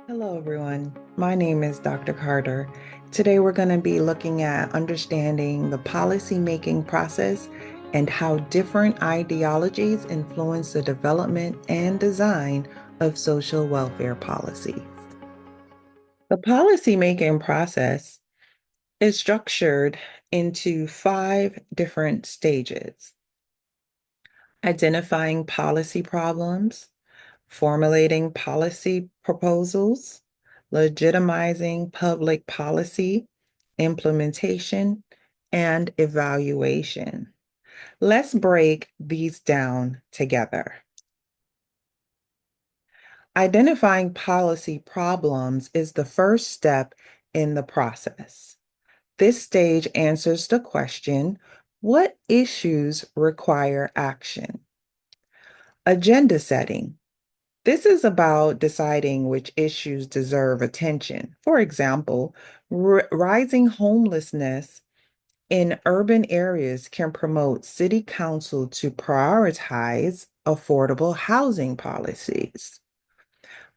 Hello, everyone. My name is Dr. Carter. Today, we're going to be looking at understanding the policy-making process and how different ideologies influence the development and design of social welfare policies. The policy-making process is structured into 5 different stages: identifying policy problems, formulating policy proposals, legitimizing public policy, implementation, and evaluation. Let's break these down together. Identifying policy problems is the first step in the process. This stage answers the question, what issues require action? Agenda setting. This is about deciding which issues deserve attention. For example, rising homelessness in urban areas can promote city council to prioritize affordable housing policies.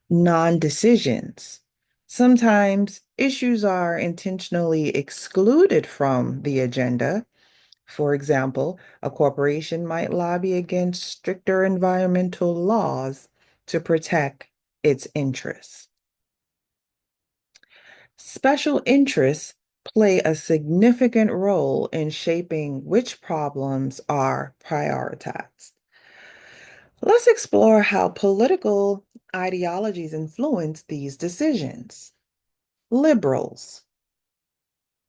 Non-decisions. Sometimes issues are intentionally excluded from the agenda. For example, a corporation might lobby against stricter environmental laws to protect its interests. Special interests play a significant role in shaping which problems are prioritized. Let's explore how political ideologies influence these decisions. Liberals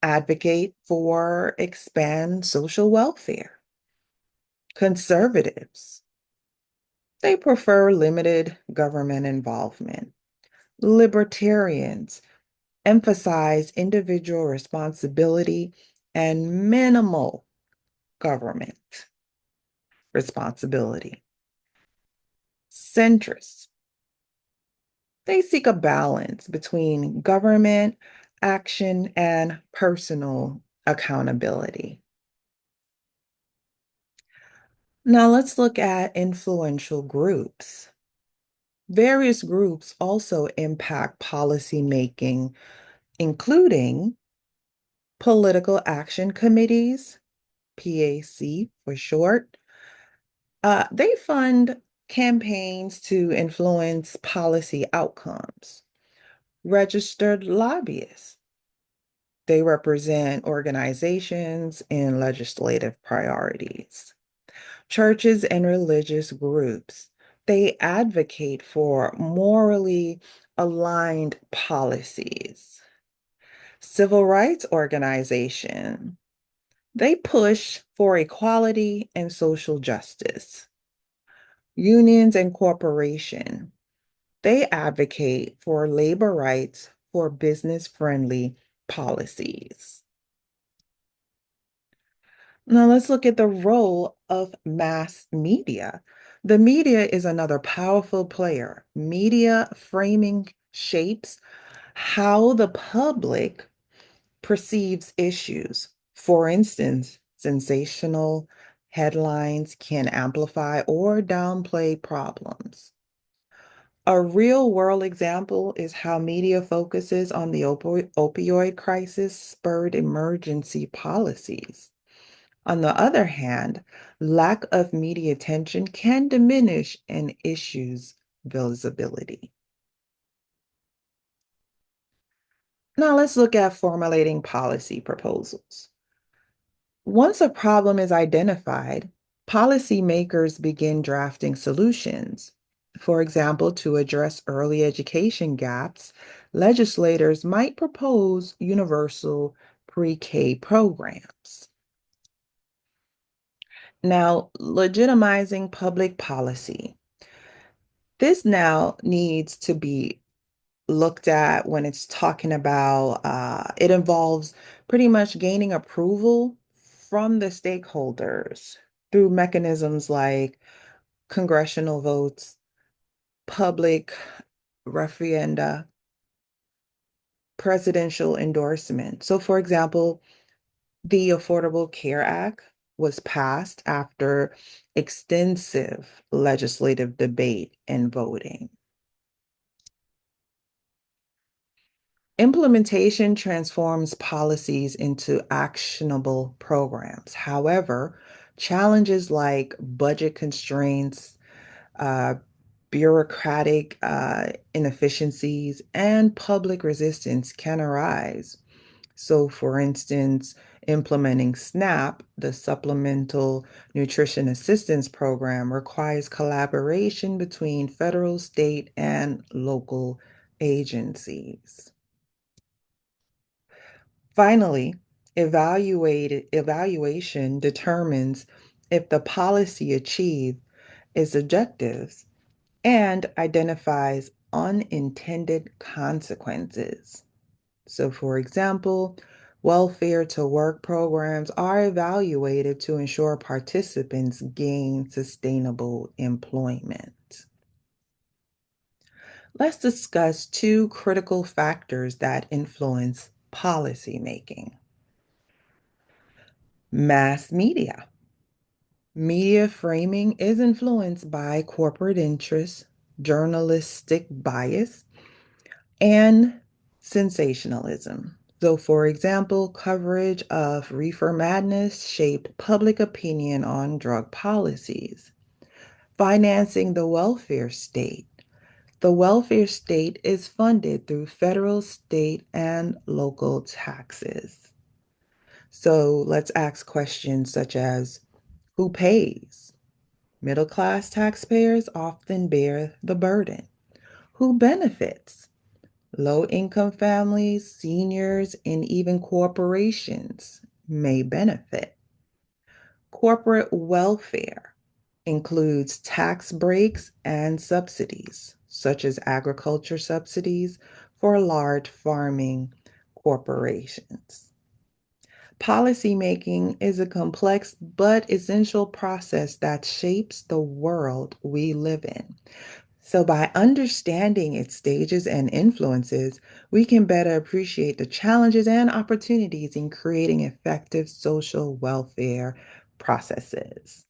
advocate for expand social welfare. Conservatives, they prefer limited government involvement. Libertarians emphasize individual responsibility and minimal government responsibility. Centrists, they seek a balance between government action and personal accountability. Now let's look at influential groups. Various groups also impact policy making, including political action committees, PAC for short. They fund campaigns to influence policy outcomes. Registered lobbyists, they represent organizations and legislative priorities. Churches and religious groups, they advocate for morally aligned policies. Civil rights organization, they push for equality and social justice. Unions and corporation, they advocate for labor rights for business-friendly policies. Now let's look at the role of mass media. The media is another powerful player. Media framing shapes how the public perceives issues. For instance, sensational headlines can amplify or downplay problems. A real world example is how media focuses on the opioid crisis spurred emergency policies. On the other hand, lack of media attention can diminish an issue's visibility. Now let's look at formulating policy proposals. Once a problem is identified, policymakers begin drafting solutions. For example, to address early education gaps, legislators might propose universal pre-K programs. Now, legitimizing public policy. This now needs to be looked at when it's talking about, it involves pretty much gaining approval from the stakeholders through mechanisms like congressional votes, public referenda, presidential endorsement. So, for example, the Affordable Care Act was passed after extensive legislative debate and voting. Implementation transforms policies into actionable programs. However, challenges like budget constraints, uh, bureaucratic inefficiencies, and public resistance can arise. So, for instance, implementing SNAP, the Supplemental Nutrition Assistance Program, requires collaboration between federal, state, and local agencies. Finally, evaluation determines if the policy achieved its objectives and identifies unintended consequences. So, for example, welfare to work programs are evaluated to ensure participants gain sustainable employment. Let's discuss two critical factors that influence policymaking. Mass media. Media framing is influenced by corporate interests, journalistic bias, and sensationalism. So, for example, coverage of reefer madness shaped public opinion on drug policies. Financing the welfare state. The welfare state is funded through federal, state, and local taxes. So let's ask questions such as who pays? Middle class taxpayers often bear the burden. Who benefits? Low income families, seniors, and even corporations may benefit. Corporate welfare includes tax breaks and subsidies, such as agriculture subsidies for large farming corporations. Policymaking is a complex but essential process that shapes the world we live in. So, by understanding its stages and influences, we can better appreciate the challenges and opportunities in creating effective social welfare processes.